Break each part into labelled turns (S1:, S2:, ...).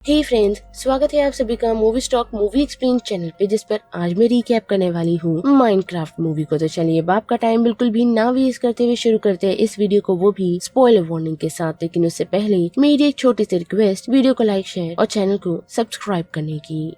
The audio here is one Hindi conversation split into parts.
S1: हे फ्रेंड्स, स्वागत है आप सभी का movie stock movie explain channel पे, जिस पर आज मैं रिकैप करने वाली हूँ माइनक्राफ्ट मूवी को। तो चलिए बाप का टाइम बिल्कुल भी ना वेस्ट करते हुए शुरू करते हैं इस वीडियो को, वो भी स्पॉइलर वार्निंग के साथ। लेकिन उससे पहले मेरी एक छोटी सी रिक्वेस्ट, वीडियो को लाइक, शेयर और चैनल को सब्सक्राइब करने की।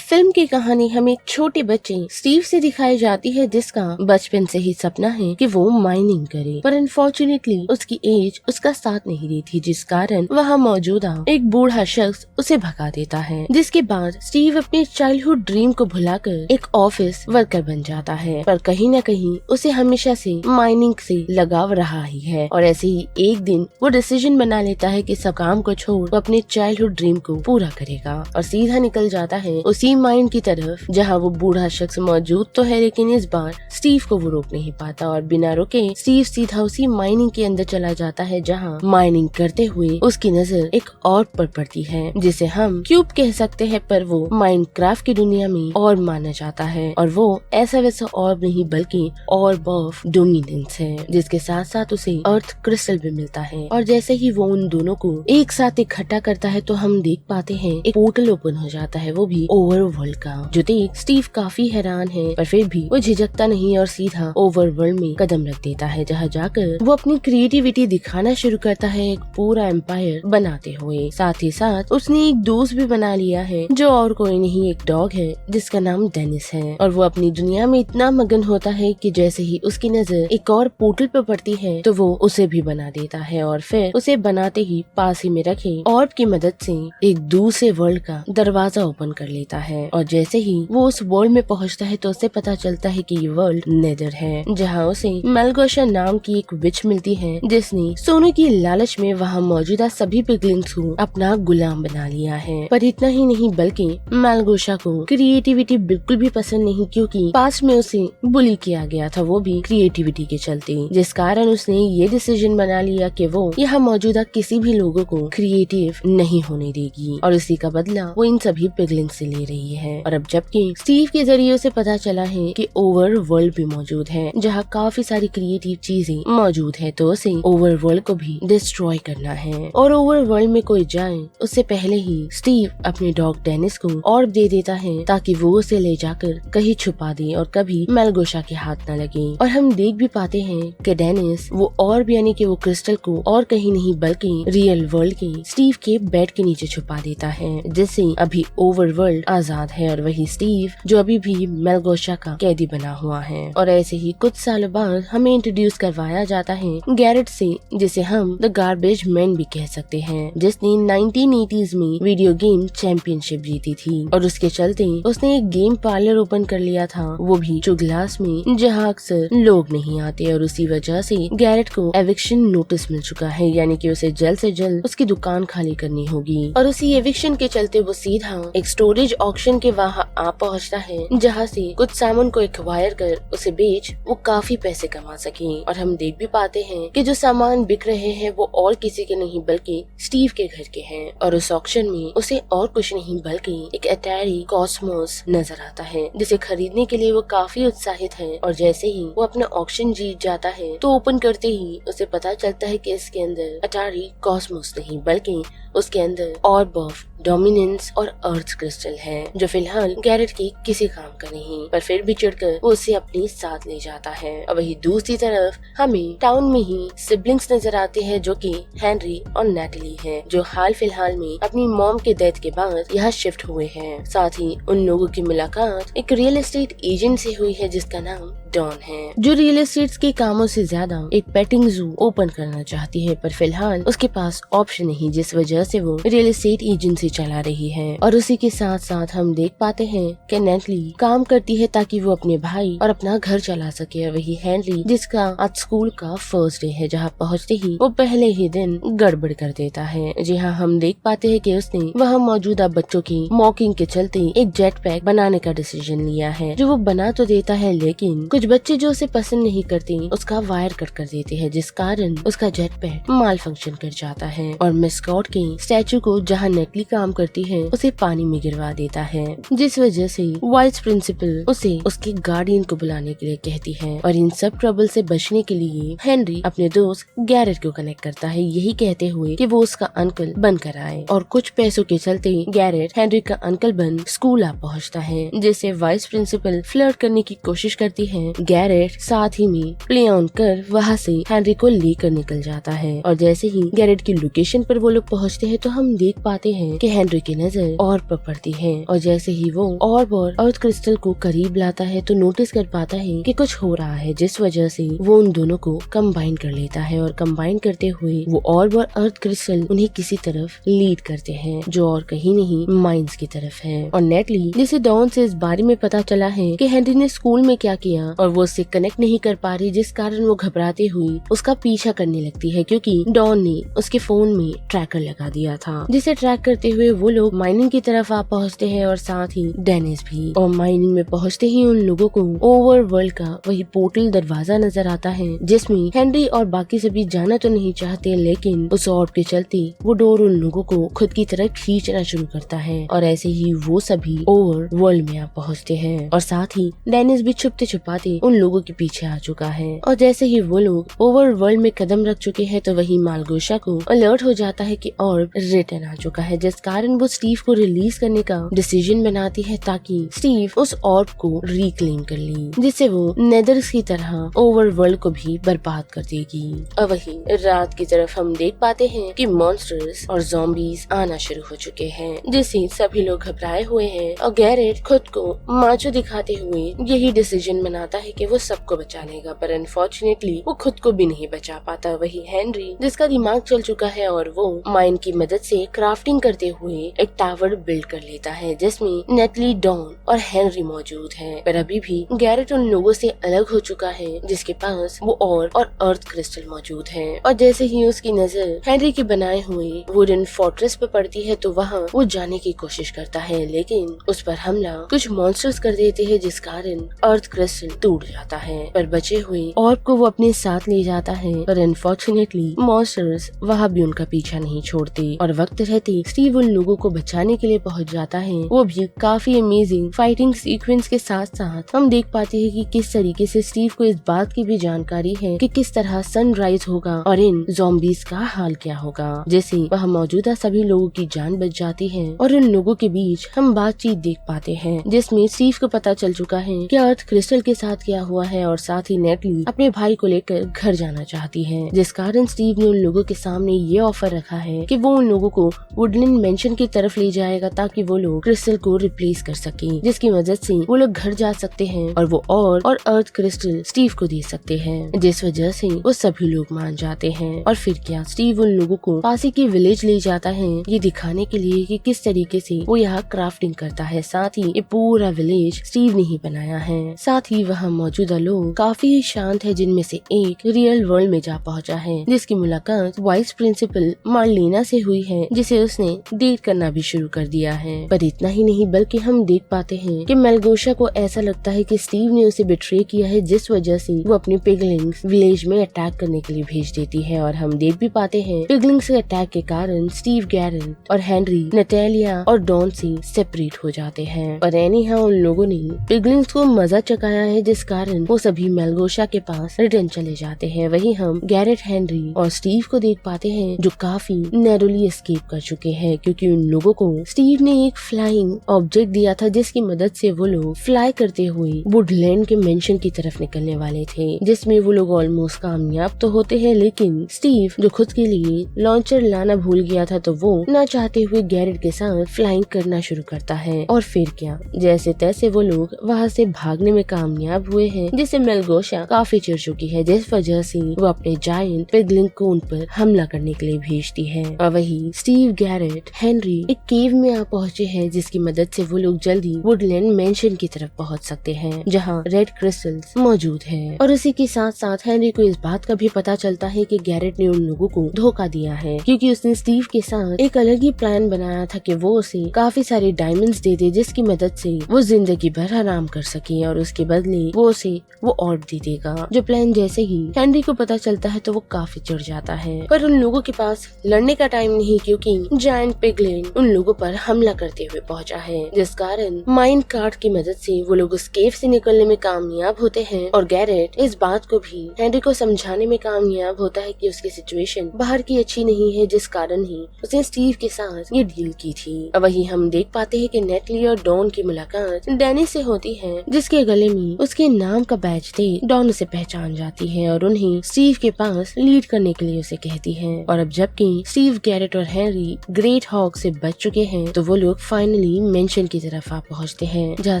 S1: फिल्म की कहानी हमें छोटे बच्चे स्टीव से दिखाई जाती है, जिसका बचपन से ही सपना है कि वो माइनिंग करे, पर अनफॉर्चुनेटली उसकी एज उसका साथ नहीं देती, जिस कारण वहाँ मौजूदा एक बूढ़ा शख्स उसे भगा देता है। जिसके बाद स्टीव अपने चाइल्डहुड ड्रीम को भुलाकर एक ऑफिस वर्कर बन जाता है, पर कहीं न कहीं उसे हमेशा से माइनिंग से लगाव रहा ही है। और ऐसे ही एक दिन वो डिसीजन बना लेता है कि सब काम को छोड़ वो अपने चाइल्डहुड ड्रीम को पूरा करेगा और सीधा निकल जाता है उसी माइन की तरफ जहाँ वो बूढ़ा शख्स मौजूद तो है, लेकिन इस बार स्टीव को वो रोक नहीं पाता और बिना रुके स्टीव सीधा उसी माइनिंग के अंदर चला जाता है, जहाँ माइनिंग करते हुए उसकी नजर एक ऑर्ब पर पड़ती है, जिसे हम क्यूब कह सकते हैं, पर वो माइनक्राफ्ट की दुनिया में ऑर्ब माना जाता है। और वो ऐसा वैसा ऑर्ब नहीं बल्कि ऑर्ब ऑफ डोमिनेंस है, जिसके साथ साथ उसे अर्थ क्रिस्टल भी मिलता है। और जैसे ही वो उन दोनों को एक साथ इकट्ठा करता है तो हम देख पाते हैं एक पोर्टल ओपन हो जाता है, वो भी ओवरवर्ल्ड का, जो देख स्टीव काफी हैरान है, पर फिर भी वो झिझकता नहीं और सीधा ओवरवर्ल्ड में कदम रख देता है, जहाँ जाकर वो अपनी क्रिएटिविटी दिखाना शुरू करता है, एक पूरा एम्पायर बनाते हुए। साथ ही साथ उसने एक दोस्त भी बना लिया है, जो और कोई नहीं एक डॉग है, जिसका नाम डेनिस है। और वो अपनी दुनिया में इतना मगन होता है कि जैसे ही उसकी नजर एक और पोर्टल पर पड़ती है तो वो उसे भी बना देता है, और फिर उसे बनाते ही पास ही में रखे ऑर्ब की मदद से एक दूसरे वर्ल्ड का दरवाजा ओपन कर लेता है। और जैसे ही वो उस वर्ल्ड में पहुंचता है तो उसे पता चलता है कि ये वर्ल्ड नेदर है, जहाँ उसे मेलगोशा नाम की एक विच मिलती है, जिसने सोने की लालच में वहाँ मौजूदा सभी पिगलिंग्स को अपना गुलाम बना लिया है। पर इतना ही नहीं बल्कि मेलगोशा को क्रिएटिविटी बिल्कुल भी पसंद नहीं, क्योंकि पास में उसे बुली किया गया था, वो भी क्रिएटिविटी के चलते, जिस कारण उसने ये डिसीजन बना लिया कि वो यहाँ मौजूदा किसी भी लोगों को क्रिएटिव नहीं होने देगी और उसी का बदला वो इन सभी पिगलिंग्स से ले रही है। और अब जबकि स्टीव के जरिए उसे पता चला है कि ओवर वर्ल्ड भी मौजूद है, जहाँ काफी सारी क्रिएटिव चीजें मौजूद है, तो उसे ओवर वर्ल्ड को भी डिस्ट्रॉय करना है। और ओवर वर्ल्ड में कोई जाए उससे पहले ही स्टीव अपने डॉग डेनिस को ऑर्ब दे देता है, ताकि वो उसे ले जाकर कहीं छुपा दे और कभी मेलगोशा के हाथ न लगे। और हम देख भी पाते हैं कि डेनिस वो ऑर्ब यानी कि वो क्रिस्टल को और कहीं नहीं बल्कि रियल वर्ल्ड के स्टीव के बेड के नीचे छुपा देता है, जिससे अभी ओवर वर्ल्ड आजाद है और वही स्टीव जो अभी भी मेलगोशा का कैदी बना हुआ है। और ऐसे ही कुछ सालों बाद हमें इंट्रोड्यूस करवाया जाता है गैरेट से, जिसे हम द गार्बेज मैन भी कह सकते हैं, जिसने 1980s में वीडियो गेम चैंपियनशिप जीती थी और उसके चलते उसने एक गेम पार्लर ओपन कर लिया था, वो भी चुगलास में, जहाँ अक्सर लोग नहीं आते। और उसी वजह से गैरेट को एविक्शन नोटिस मिल चुका है, यानी कि उसे जल्द से जल्द उसकी दुकान खाली करनी होगी। और उसी एविक्शन के चलते वो सीधा एक स्टोरेज ऑक्शन के वहाँ आ पहुँचता है, जहाँ से कुछ सामान को एक्वायर कर उसे बेच वो काफी पैसे कमा सके। और हम देख भी पाते हैं कि जो सामान बिक रहे हैं वो और किसी के नहीं बल्कि स्टीव के घर के हैं। और उस ऑक्शन में उसे और कुछ नहीं बल्कि एक अटैरी कॉस्मोस नजर आता है, जिसे खरीदने के लिए वो काफी उत्साहित है। और जैसे ही वो अपना ऑक्शन जीत जाता है तो ओपन करते ही उसे पता चलता है कि इसके अंदर अटारी कॉस्मोस नहीं बल्कि उसके अंदर ऑर्ब ऑफ डोमिनेंस और अर्थ क्रिस्टल है, जो फिलहाल गैरेट के किसी काम का नहीं, पर फिर भी चिढ़कर वो उसे अपने साथ ले जाता है। और वही दूसरी तरफ हमें टाउन में ही सिबलिंग्स नजर आते हैं, जो कि हेनरी और नैटली हैं, जो हाल फिलहाल में अपनी मॉम के डेथ के बाद यहाँ शिफ्ट हुए हैं। साथ ही उन लोगों की मुलाकात एक रियल एस्टेट एजेंट से हुई है, जिसका नाम डॉन है, जो रियल एस्टेट के कामों से ज्यादा एक पेटिंग जू ओपन करना चाहती है, पर फिलहाल उसके पास ऑप्शन नहीं, जिस वजह से वो रियल एस्टेट एजेंसी चला रही है। और उसी के साथ साथ हम देख पाते हैं कि नैटली काम करती है ताकि वो अपने भाई और अपना घर चला सके, और वही हेनरी जिसका आज स्कूल का फर्स्ट डे है, जहाँ पहुँचते ही वो पहले ही दिन गड़बड़ कर देता है। जी हाँ, हम देख पाते हैं कि उसने वहाँ मौजूदा बच्चों की मॉकिंग के चलते एक जेट पैक बनाने का डिसीजन लिया है, जो वो बना तो देता है लेकिन कुछ बच्चे जो उसे पसंद नहीं करते उसका वायर कट कर देते हैं, जिस कारण उसका जेट पैक माल फंक्शन कर जाता है और मिस स्कॉट के स्टैचू को जहाँ नेटली काम करती है उसे पानी में गिरवा देता है, जिस वजह से वाइस प्रिंसिपल उसे उसके गार्डियन को बुलाने के लिए कहती है। और इन सब ट्रबल से बचने के लिए हेनरी अपने दोस्त गैरेट को कनेक्ट करता है, यही कहते हुए कि वो उसका अंकल बनकर आए। और कुछ पैसों के चलते गैरेट हेनरी का अंकल बन स्कूल आ पहुँचता है, जिससे वाइस प्रिंसिपल फ्लर्ट करने की कोशिश करती है। गैरेट साथ ही में प्ले ऑन कर वहाँ से हेनरी को लेकर निकल जाता है। और जैसे ही गैरेट की लोकेशन पर वो लोग पहुँचते हैं तो हम देख पाते हैं कि हेनरी की नजर ऑर्ब पर पड़ती है। और जैसे ही वो ऑर्ब और अर्थ क्रिस्टल को करीब लाता है तो नोटिस कर पाता है कि कुछ हो रहा है, जिस वजह से वो उन दोनों को कंबाइन कर लेता है। और कंबाइन करते हुए वो ऑर्ब और अर्थ क्रिस्टल उन्हें किसी तरफ लीड करते हैं, जो और कहीं नहीं माइंस की तरफ है। और नेटली जिसे डॉन से इस बारे में पता चला है कि हेनरी ने स्कूल में क्या किया और वो उससे कनेक्ट नहीं कर पा रही, जिस कारण वो घबराते हुई उसका पीछा करने लगती है, क्योंकि डॉन ने उसके फोन में ट्रैकर लगा दिया था, जिसे ट्रैक करते हुए वो लोग माइनिंग की तरफ आ पहुँचते हैं और साथ ही डेनिस भी। और माइनिंग में पहुँचते ही उन लोगों को ओवर वर्ल्ड का वही पोर्टल दरवाजा नजर आता है, जिसमें हेनरी और बाकी सभी जाना तो नहीं चाहते, लेकिन उस ऑर्ब के चलते वो डोर उन लोगों को खुद की तरफ खींचना शुरू करता है। और ऐसे ही वो सभी ओवर वर्ल्ड में आ पहुँचते हैं और साथ ही डेनिस भी छुपते छुपाते उन लोगों के पीछे आ चुका है। और जैसे ही वो लोग ओवर वर्ल्ड में कदम रख चुके हैं तो वही मालगोशा को अलर्ट हो जाता है कि ऑर्ब रिटर्न आ चुका है, जिस कारण वो स्टीव को रिलीज करने का डिसीजन बनाती है ताकि स्टीव उस ऑर्ब को रिक्लेम कर ले, जिससे वो नेदर्स की तरह ओवर वर्ल्ड को भी बर्बाद कर देगी। और वही रात की तरफ हम देख पाते हैं कि मॉन्स्टर्स और ज़ॉम्बीज आना शुरू हो चुके हैं, जिससे सभी लोग घबराए हुए हैं। और गैरेट खुद को माचो दिखाते हुए यही डिसीजन बनाता है कि वो सबको बचा लेगा, पर अनफॉर्चुनेटली वो खुद को भी नहीं बचा पाता। वही हेनरी जिसका दिमाग चल चुका है और वो माइन की मदद से क्राफ्टिंग करते हुए एक टावर बिल्ड कर लेता है, जिसमें नेटली, डॉन और हेनरी मौजूद हैं। पर अभी भी गैरेट उन लोगों से अलग हो चुका है, जिसके पास वो और अर्थ क्रिस्टल मौजूद है। और जैसे ही उसकी नजर हेनरी के बनाए हुए वुडन फोर्ट्रेस पर पड़ती है तो वहाँ वो जाने की कोशिश करता है, लेकिन उस पर हमला कुछ मॉन्स्टर्स कर देते हैं, जिस कारण अर्थ क्रिस्टल टूट जाता है। पर बचे हुए ऑर्ब को वो अपने साथ ले जाता है, पर अनफॉर्चुनेटली मॉन्स्टर्स वहाँ भी उनका पीछा नहीं छोड़ते। और वक्त रहते स्टीव उन लोगों को बचाने के लिए पहुँच जाता है, वो भी काफी अमेजिंग फाइटिंग सीक्वेंस के साथ साथ हम देख पाते हैं कि किस तरीके से स्टीव को इस बात की भी जानकारी है कि किस तरह सनराइज होगा और इन ज़ॉम्बीज का हाल क्या होगा, जिससे वह मौजूदा सभी लोगों की जान बच जाती है। और उन लोगों के बीच हम बातचीत देख पाते हैं, जिसमें स्टीव को पता चल चुका है कि अर्थ क्रिस्टल के साथ क्या हुआ है और साथ ही नेटली अपने भाई को लेकर घर जाना चाहती है, जिस कारण स्टीव ने उन लोगों के सामने ये ऑफर रखा है कि वो उन लोगों को वुडलैंड मेंशन की तरफ ले जाएगा ताकि वो लोग क्रिस्टल को रिप्लेस कर सके, जिसकी मदद से वो लोग घर जा सकते हैं और वो और अर्थ क्रिस्टल स्टीव को दे सकते हैं, जिस वजह से वो सभी लोग मान जाते हैं। और फिर क्या स्टीव उन लोगों को पासी के विलेज ले जाता है, ये दिखाने के लिए कि किस तरीके से वो यहाँ क्राफ्टिंग करता है। साथ ही ये पूरा विलेज स्टीव ने ही बनाया है। साथ ही वहाँ मौजूदा लोग काफी शांत है, जिनमें से एक रियल वर्ल्ड में जा पहुँचा है, जिसकी मुलाकात वाइस प्रिंसिपल मार्लिना से हुई है, जिसे उसने डेट करना भी शुरू कर दिया है। पर इतना ही नहीं बल्कि हम देख पाते हैं कि मेलगोशा को ऐसा लगता है कि स्टीव ने उसे बिट्रे किया है, जिस वजह से वो अपने पिगलिंग्स विलेज में अटैक करने के लिए भेज देती है। और हम देख भी पाते हैं पिगलिंग्स के अटैक के कारण स्टीव, गैरेट और हेनरी नटालिया और डॉन से सेपरेट हो जाते हैं। और एनी हाँ उन लोगों ने पिगलिंग्स को मजा चकाया है, जिस कारण वो सभी मेलगोशा के पास रिटर्न चले जाते हैं। वही हम गैरेट, हेनरी और स्टीव को देख पाते हैं जो काफी नैरोली एस्केप कर चुके हैं, क्योंकि उन लोगों को स्टीव ने एक फ्लाइंग ऑब्जेक्ट दिया था, जिसकी मदद से वो लोग फ्लाई करते हुए वुडलैंड के मेंशन की तरफ निकलने वाले थे, जिसमें वो लोग ऑलमोस्ट कामयाब तो होते हैं, लेकिन स्टीव जो खुद के लिए लॉन्चर लाना भूल गया था तो वो न चाहते हुए गैरेट के साथ फ्लाइंग करना शुरू करता है। और फिर क्या, जैसे तैसे वो लोग वहाँ से भागने में कामयाब हुए हैं, जिससे मेलगोशा काफी चिढ़ चुकी है, जिस वजह से वो अपने जायंट पिगलिंग को उन पर हमला करने के लिए भेजती है। और वही स्टीव, गैरेट, हेनरी एक केव में आ पहुँचे हैं, जिसकी मदद से वो लोग जल्दी वुडलैंड मेंशन की तरफ पहुँच सकते हैं, जहाँ रेड क्रिस्टल्स मौजूद है। और उसी के साथ साथ हेनरी को इस बात का भी पता चलता है कि गैरेट ने उन लोगों को धोखा दिया है, क्योंकि उसने स्टीव के साथ एक अलग ही प्लान बनाया था कि वो उसे काफी सारे डायमंड्स दे दे, जिसकी मदद से वो जिंदगी भर आराम कर सके और उसके बदले वो उसे वो ऑर्ब दे देगा। जो प्लान जैसे ही हेनरी को पता चलता है तो वो काफी चिढ़ जाता है, पर उन लोगों के पास लड़ने का टाइम नहीं, क्योंकि जायंट पिगलिन उन लोगों पर हमला करते हुए पहुंचा है, जिस कारण माइंड कार्ड की मदद से वो लोग उस केव से निकलने में कामयाब होते हैं। और गैरेट इस बात को भी हेनरी को समझाने में कामयाब होता है कि उसकी सिचुएशन बाहर की अच्छी नहीं है, जिस कारण ही उसने स्टीव के साथ ये डील की थी। अब वही हम देख पाते हैं कि नेटली और डॉन की मुलाकात डैनी से होती है, जिसके गले में उसके नाम का बैज देख डॉन उसे पहचान जाती है और उन्हें स्टीव के पास लीड करने के लिए उसे कहती है। और अब जबकि स्टीव, गैरेट और हेनरी ग्रेट हॉक से बच चुके हैं तो वो लोग फाइनली मेंशन की तरफ आ पहुंचते हैं, जहां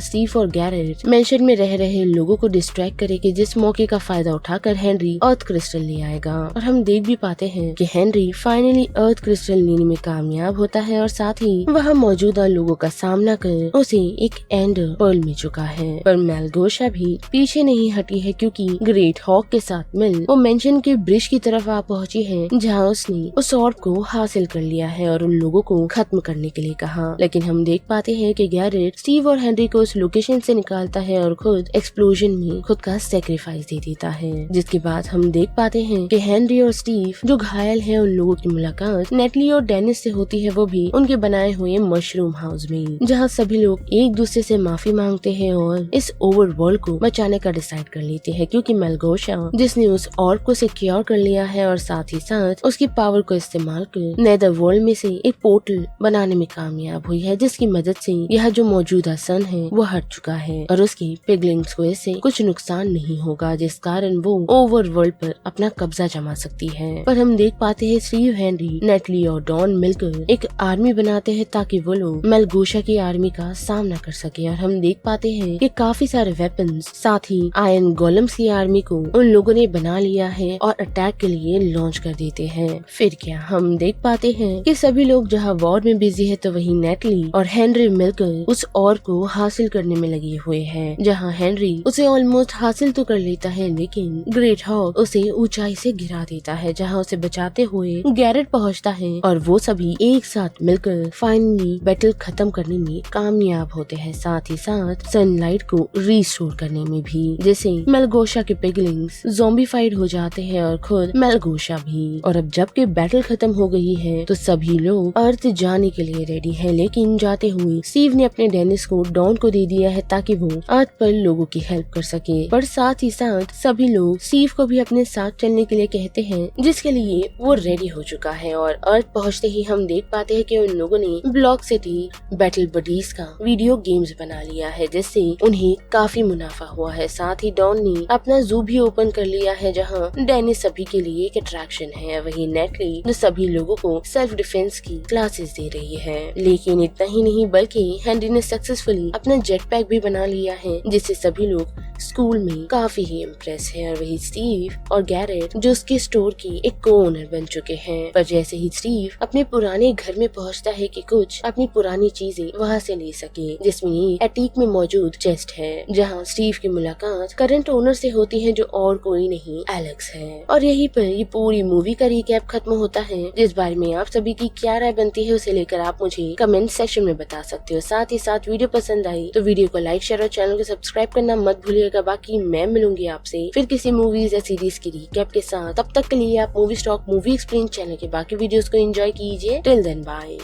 S1: स्टीव और गैरेट मेंशन में रह रहे लोगों को डिस्ट्रैक्ट करेंगे, जिस मौके का फायदा उठाकर हेनरी अर्थ क्रिस्टल ले आएगा। और हम देख भी पाते हैं कि हेनरी फाइनली अर्थ क्रिस्टल लेने में कामयाब होता है और साथ ही वहाँ मौजूदा लोगों का सामना कर उसे एक एंडर पर्ल मिल चुका है। पर मेलगोशा भी पीछे नहीं हटी है, क्योंकि ग्रेट हॉक के साथ मिल वो मेंशन के ब्रिज की तरफ आ पहुंची है, जहां उसने उस ऑर्ब को हासिल कर लिया है और उन लोगों को खत्म करने के लिए कहा। लेकिन हम देख पाते हैं कि गैरेट स्टीव और हेनरी को उस लोकेशन से निकालता है और खुद एक्सप्लोजन में खुद का सेक्रीफाइस दे देता है, जिसके बाद हम देख पाते हैं कि हेनरी और स्टीव जो घायल हैं, उन लोगों की मुलाकात नेटली और डेनिस से होती है, वो भी उनके बनाए हुए मशरूम हाउस में, जहाँ सभी लोग एक दूसरे से माफी मांगते हैं और इस ओवरवर्ल्ड को बचाने का डिसाइड कर लेते हैं, क्योंकि मेलगोशा जिसने उस ऑर्ब को सिक्योर कर लिया है और साथ ही साथ उसकी पावर को इस्तेमाल कर नेदर वर्ल्ड में से एक पोर्टल बनाने में कामयाब हुई है, जिसकी मदद से यह जो मौजूदा सन है वो हट चुका है और उसकी पिगलिंग्स को इससे कुछ नुकसान नहीं होगा, जिस कारण वो ओवरवर्ल्ड पर अपना कब्जा जमा सकती है। पर हम देख पाते हैं स्टीव, हेनरी, नेटली और डॉन मिलकर एक आर्मी बनाते हैं ताकि वो लोग मेलगोशा की आर्मी का सामना कर सके। और हम देख पाते हैं कि काफी सारे वेपन्स साथ ही आयरन गोलेम्स की आर्मी को उन लोगों ने बना लिया है और अटैक के लिए लॉन्च कर देते हैं। फिर क्या हम देख पाते हैं कि सभी लोग जहां वॉर में बिजी है तो वहीं नेटली और हेनरी मिलकर उस ऑर्ब को हासिल करने में लगे हुए हैं, जहां हेनरी उसे ऑलमोस्ट हासिल तो कर लेता है, लेकिन ग्रेट हॉक उसे ऊंचाई से गिरा देता है, जहां उसे बचाते हुए गैरेट पहुंचता है और वो सभी एक साथ मिलकर फाइनली बैटल खत्म करने में कामयाब होते हैं, साथ ही साथ सनलाइट को रिस्टोर करने में भी, जिससे मेलगोशा के पिगलिंग्स ज़ॉम्बीफाइड हो जाते हैं और खुद मेलगोशा भी। और अब जबकि बैटल खत्म हो गई है तो सभी लोग अर्थ जाने के लिए रेडी है, लेकिन जाते हुए स्टीव ने अपने डेनिस को डॉन को दे दिया है ताकि वो अर्थ पर लोगों की हेल्प कर सके। पर साथ ही साथ सभी लोग स्टीव को भी अपने साथ चलने के लिए कहते हैं, जिसके लिए वो रेडी हो चुका है। और अर्थ पहुंचते ही हम देख पाते हैं कि उन लोगों ने ब्लॉक सिटी बैटल बडीज का वीडियो गेम्स बना लिया है, जिससे उन्हें काफी मुनाफा हुआ है। साथ ही डॉन ने अपना जू भी ओपन कर लिया है, जहां डेनिस सभी के लिए एक अट्रैक्शन है। वही नेटली जो सभी लोगों को सेल्फ डिफेंस की क्लासेस दे रही है। लेकिन इतना ही नहीं, बल्कि हेनरी ने सक्सेसफुली अपना जेट पैक भी बना लिया है, जिससे सभी लोग स्कूल में काफी ही इम्प्रेस है। और वही स्टीव और गैरेट जो उसके स्टोर की एक को ओनर बन चुके हैं। पर जैसे ही स्टीव अपने पुराने घर में पहुंचता है कि कुछ अपनी पुरानी चीजें वहां से ले सके, जिसमें एक एटीक में मौजूद चेस्ट है, जहां स्टीव की मुलाकात करंट ओनर से होती है, जो और कोई नहीं एलेक्स है। और यहीं पर ये पूरी मूवी का रिकैप खत्म होता है, जिस बारे में आप सभी की क्या राय बनती है उसे लेकर आप मुझे कमेंट सेक्शन में बता सकते हो। साथ ही साथ वीडियो पसंद आई तो वीडियो को लाइक, शेयर और चैनल को सब्सक्राइब करना मत भूलिएगा। बाकी मैं मिलूंगी आपसे फिर किसी मूवीज या सीरीज की रिकैप के साथ। तब तक के लिए आप movie stock movie explain channel के बाकी वीडियोस को एंजॉय कीजिए। Till then bye.